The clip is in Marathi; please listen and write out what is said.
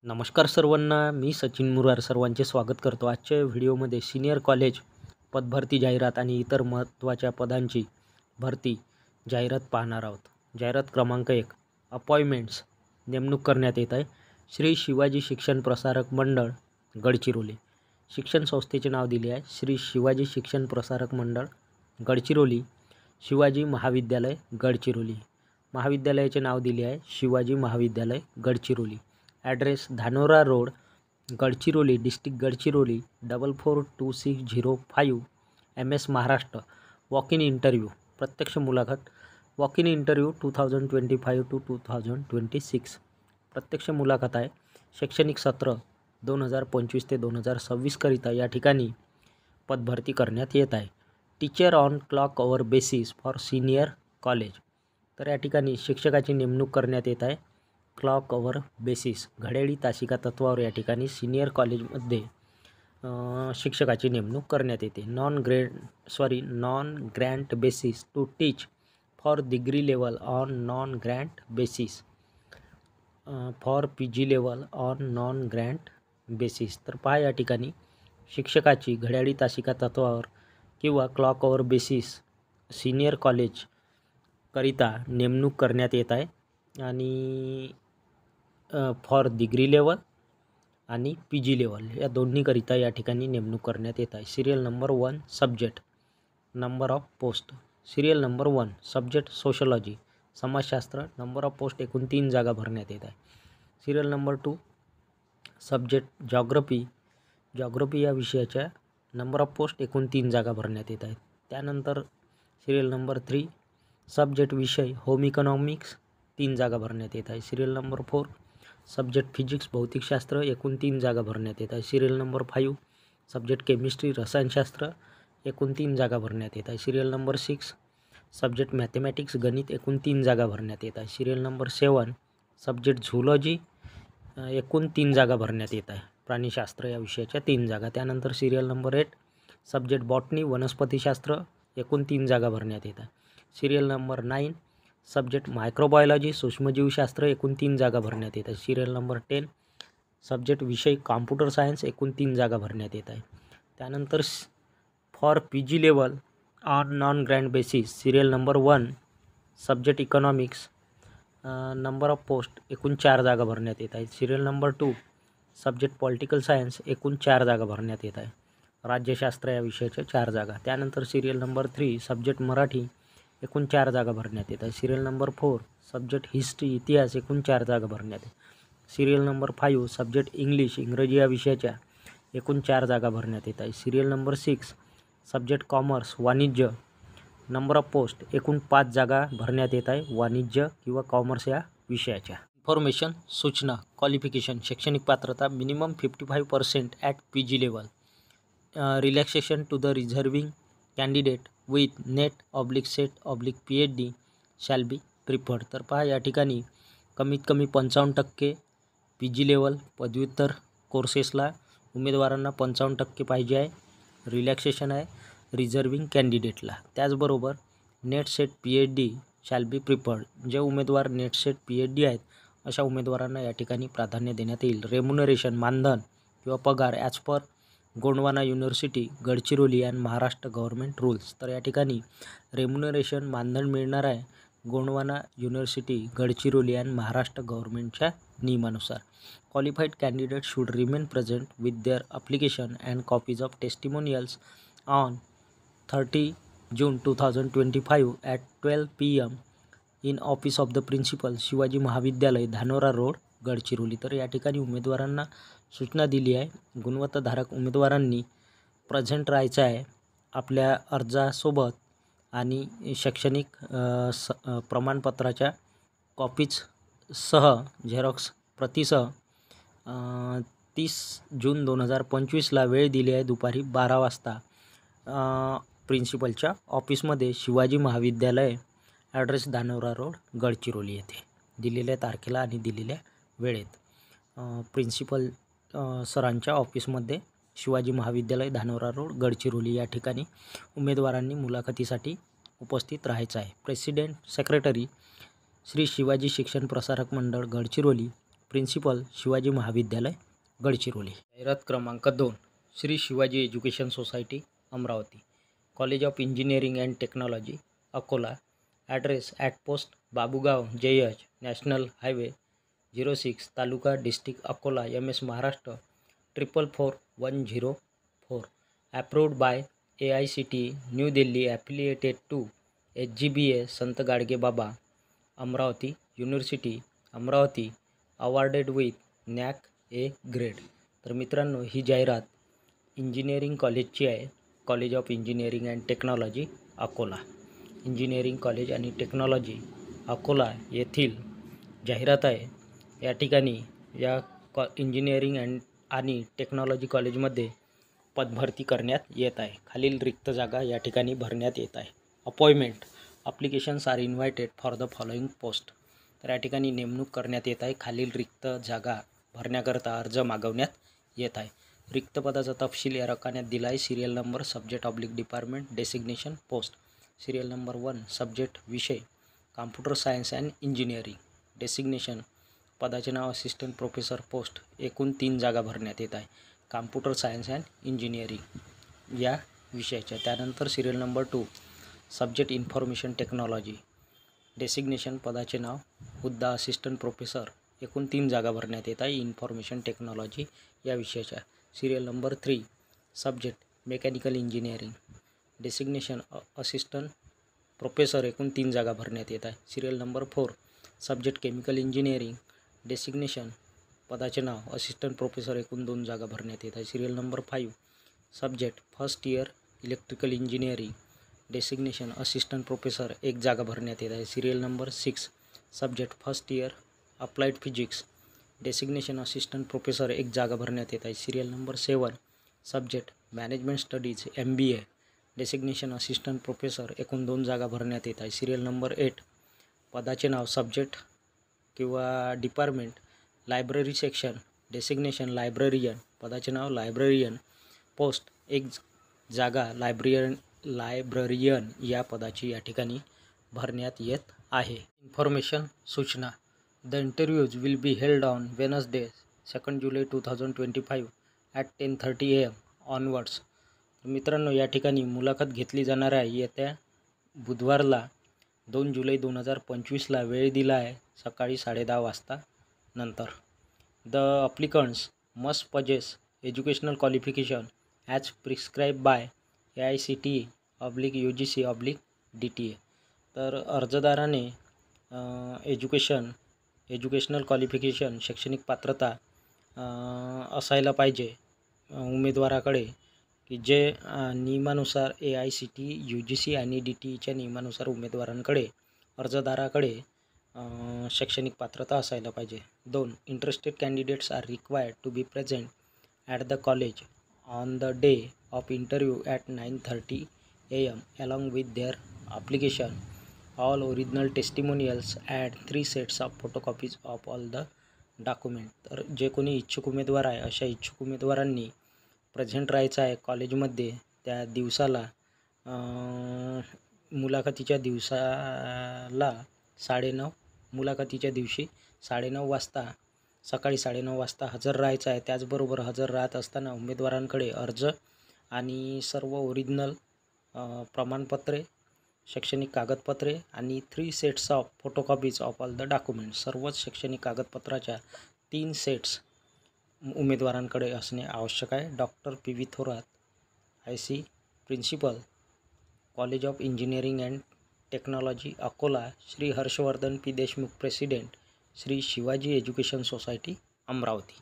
नमस्कार सर्वांना, मी सचिन मुरार सर्वांचे स्वागत करतो. आजच्या व्हिडिओमध्ये सीनियर कॉलेज पदभरती जाहिरात आणि इतर महत्त्वाच्या पदांची भरती जाहिरात पाहणार आहोत. जाहिरात क्रमांक 1, अपॉइंटमेंट्स. नेमणूक करण्यात येत आहे श्री शिवाजी शिक्षण प्रसारक मंडळ गडचिरोली. शिक्षण संस्थेचे नाव दिले आहे श्री शिवाजी शिक्षण प्रसारक मंडळ गडचिरोली. शिवाजी महाविद्यालय गडचिरोली. महाविद्यालयाचे नाव दिले आहे शिवाजी महाविद्यालय Gadchiroli. Address Dhanora road, Gadchiroli, district Gadchiroli 442605, MS Maharashtra. Walk in interview, प्रत्यक्ष मुलाखत. Walk in interview 2025 to 2026. प्रत्यक्ष मुलाखत आहे. शैक्षणिक सत्र 2025 ते 2026 करिता या ठिकाणी पदभरती करण्यात येत आहे. Teacher on clock hour basis for senior college. तर या ठिकाणी शिक्षकाची नेमणूक करण्यात येत आहे क्लॉक अवर बेसिस, घड्याळी तासिका तत्वावर या ठिकाणी सीनियर कॉलेजमध्ये शिक्षकाची नेमणूक करण्यात येते. Non grant basis to teach for degree level on non grant basis, for PG level on non grant basis. तर पहा या ठिकाणी शिक्षकाची घड्याळी तासिका तत्वावर किंवा clock hour basis senior college करिता नेमणूक करण्यात येत आहे आणि फॉर डिग्री लेवल आणि PG लेवल या दोन्हीकरिता या ठिकाणी नेमणूक करण्यात येत आहे. Serial number 1 subject, number of post. Serial number 1 subject sociology, समाजशास्त्र. नंबर ऑफ पोस्ट एकूण 3 जागा भरण्यात येत आहे. सिरियल नंबर 2 सब्जेक्ट जॉग्रफी या विषयाच्या नंबर ऑफ पोस्ट एकूण 3 जागा भरण्यात येत आहेत. त्यानंतर सिरियल नंबर 3 सब्जेक्ट विषय होम इकॉनॉमिक्स 3 जागा भरण्यात येत आहे. सिरियल नंबर 4 सब्जेक्ट फिजिक्स भौतिकशास्त्र एकूण 3 जागा भरण्यात येत आहे. सिरियल नंबर 5 सब्जेक्ट केमिस्ट्री रसायनशास्त्र एकूण 3 जागा भरण्यात येत आहे. सिरियल नंबर 6 सब्जेक्ट मॅथमॅटिक्स गणित एकूण 3 जागा भरण्यात येत आहे. सिरियल नंबर 7 सब्जेक्ट झूलॉजी एकूण 3 जागा भरण्यात येत आहे. प्राणीशास्त्र या विषयाच्या 3 जागा. त्यानंतर सिरियल नंबर 8 सब्जेक्ट बॉटनी वनस्पतीशास्त्र एकूण 3 जागा भरण्यात येत आहे. सिरियल नंबर 9 सब्जेक्ट मायक्रोबायोलॉजी सूक्ष्मजीवशास्त्र एकूण 3 जागा भरण्यात येत आहे. सिरियल नंबर 10 सब्जेक्ट विषय कॉम्प्युटर सायन्स एकूण 3 जागा भरण्यात येत आहे. त्यानंतर for PG level on non grant basis serial number 1 subject economics, number of post एकूण 4 जागा भरण्यात येत आहेत. Serial number 2 subject political science एकूण 4 जागा भरण्यात येत आहे. राज्यशास्त्र या विषयाच्या 4 जागा. त्यानंतर सिरियल नंबर 3 सब्जेक्ट मराठी एकूण 4 जागा भरण्यात येत आहे. सिरियल नंबर 4 सब्जेक्ट हिस्ट्री इतिहास एकूण 4 जागा भरण्यात येत. सिरियल नंबर 5 सब्जेक्ट इंग्रजी या विषयाच्या एकूण 4 जागा भरण्यात येत आहे. सिरियल नंबर 6 सब्जेक्ट कॉमर्स वाणिज्य, नंबर ऑफ पोस्ट एकूण 5 जागा भरण्यात येत आहे वाणिज्य किंवा कॉमर्स या विषयाच्या. इन्फॉर्मेशन सूचना. क्वालिफिकेशन शैक्षणिक पात्रता minimum 55% at PG level. Relaxation to the reserving candidate with NET/SET/PhD shall be preferred. तर पहा या ठिकाणी कमीत कमी 55% PG लेवल पदव्युत्तर कोर्सेसला उमेदवारांना 55% पाहिजे आहे. रिलॅक्सेशन आहे रिझर्विंग कॅन्डिडेटला. त्याचबरोबर NET/SET/PhD शॅल बी प्रिफर्ड. जे उमेदवार NET/SET/PhD आहेत अशा उमेदवारांना या ठिकाणी प्राधान्य देण्यात येईल. रेम्युनरेशन मानधन किंवा पगार as per Gondwana university Gadchiroli and Maharashtra government rules. तर या ठिकाणी रेम्युनरेशन मानधन मिळणार आहे गोंडवाना युनिव्हर्सिटी गडचिरोली अँड महाराष्ट्र गव्हर्नमेंटच्या नियमानुसार. Qualified candidate should remain present with their application and copies of testimonials on 30 June 2025 at 12 PM in office of the principal Shivaji Mahavidyalaya Dhanora road Gadchiroli. तर या ठिकाणी उमेदवारांना सूचना दिली आहे. गुणवत्ताधारक उमेदवारांनी प्रेझेंट राहायचं आहे आपल्या अर्जासोबत आणि शैक्षणिक प्रमाणपत्राच्या कॉपीजसह झेरॉक्स प्रतीसह 30 जून 2025ला वेळ दिली आहे दुपारी 12 वाजता प्रिन्सिपलच्या ऑफिसमध्ये शिवाजी महाविद्यालय. ॲड्रेस धानोरा रोड गडचिरोली येथे. दिलेल्या तारखेला आणि दिलेल्या वेळेत प्रिन्सिपल सरांच्या ऑफिसमध्ये शिवाजी महाविद्यालय धानोरा रोड गडचिरोली या ठिकाणी उमेदवारांनी मुलाखतीसाठी उपस्थित राहायचं आहे. प्रेसिडेंट सेक्रेटरी श्री शिवाजी शिक्षण प्रसारक मंडळ गडचिरोली. प्रिन्सिपल शिवाजी महाविद्यालय गडचिरोली। जाहिरात क्रमांक 2 Shri Shivaji education society Amravati, college of engineering and technology Akola, address at post Babugaon JH, national highway 06, taluka district Akola, MS Maharashtra 444104, approved by AICTE New Delhi, affiliated to HGBA Sant Gadge Baba Amravati university Amravati, awarded with NAC A grade. तर मित्रांनो, ही जाहिरात इंजिनिअरिंग कॉलेजची आहे, college of engineering and technology Akola. Engineering college आणि टेक्नॉलॉजी अकोला येथील जाहिरात आहे। या ठिकाणी या इंजिनिअरिंग आणि टेक्नॉलॉजी कॉलेजमध्ये पदभरती करण्यात येत आहे। खालील रिक्त जागा या ठिकाणी भरण्यात येत आहे। Appointment applications are invited for the following post. तर या ठिकाणी नेमणूक करण्यात येत आहे। खालील रिक्त जागा भरण्याकरता अर्ज मागवण्यात येत आहे। रिक्त पदाचा तपशील या रकान्यात दिला आहे। Serial number, subject oblique department, designation, post. Serial number 1 subject विषय computer science and engineering, designation पदाचे नाव असिस्टंट प्रोफेसर, पोस्ट। एकूण 3 जागा भरण्यात येत आहे कॉम्प्युटर सायन्स अँड इंजिनिअरिंग या विषयाच्या। त्यानंतर serial number 2 subject information technology, designation पदाचे नाव हुद्दा असिस्टंट प्रोफेसर। एकूण 3 जागा भरण्यात येत आहे इन्फॉर्मेशन टेक्नॉलॉजी या विषयाच्या। Serial number 3 subject mechanical engineering, designation assistant professor. एकूण 3 जागा भरण्यात येत आहे। Serial number 4 subject chemical engineering, designation पदाचे नाव असिस्टंट प्रोफेसर। एकूण 2 जागा भरण्यात येत आहे। Serial number 5 subject first year electrical engineering, designation assistant professor. 1 जागा भरण्यात येत आहे। Serial number 6 subject first year applied physics, designation assistant professor. 1 जागा भरण्यात येत आहे। Serial number 7 subject management studies MBA, designation assistant professor. एकूण 2 जागा भरण्यात येत आहे। सिरियल नंबर 8 पदाचे नाव सब्जेक्ट किंवा department library section, designation librarian पदाचे नाव लायब्ररियन, पोस्ट। 1 जागा लायब्ररियन या पदाची या ठिकाणी भरण्यात येत आहे। इन्फॉर्मेशन सूचना the interviews will be held on Wednesday 2 July 2025 at 10:30 AM onwards. मित्रांनो, या ठिकाणी मुलाखत घेतली जाणार आहे येत्या बुधवारला 2 जुलै 2025ला। वेळ दिला आहे सकाळी 10:30 वाजता नंतर। The applicants must possess educational qualification as prescribe by AICTE/UGC/DTA। तर अर्जदाराने एज्युकेशनल क्वालिफिकेशन शैक्षणिक पात्रता असायला पाहिजे उमेदवाराकडे की जे नियमानुसार AICTE, UGC आणि DTEच्या नियमानुसार उमेदवारांकडे अर्जदाराकडे शैक्षणिक पात्रता असायला पाहिजे। 2 interested candidates are required to be present at the college on the day of interview at 9:30 AM along with their application, all original testimonials and 3 sets of photocopies of all the document। तर जे कोणी इच्छुक उमेदवार आहे अशा इच्छुक उमेदवारांनी प्रेझेंट राहायचं आहे कॉलेजमध्ये त्या दिवसाला। मुलाखतीच्या दिवशी 9:30 वाजता सकाळी 9:30 वाजता हजर राहायचं आहे। त्याचबरोबर हजर राहत असताना उमेदवारांकडे अर्ज आणि सर्व ओरिजिनल प्रमाणपत्रे, शैक्षणिक कागदपत्रे आणि 3 sets of photocopies of all the document, सर्वच शैक्षणिक कागदपत्राच्या 3 सेट्स उमेदवारांकडे असणे आवश्यक आहे। Doctor PV Thorat IC, principal college of engineering and technology Akola, Shri Harshvardhan P Deshmukh, president Shri Shivaji education society Amravati.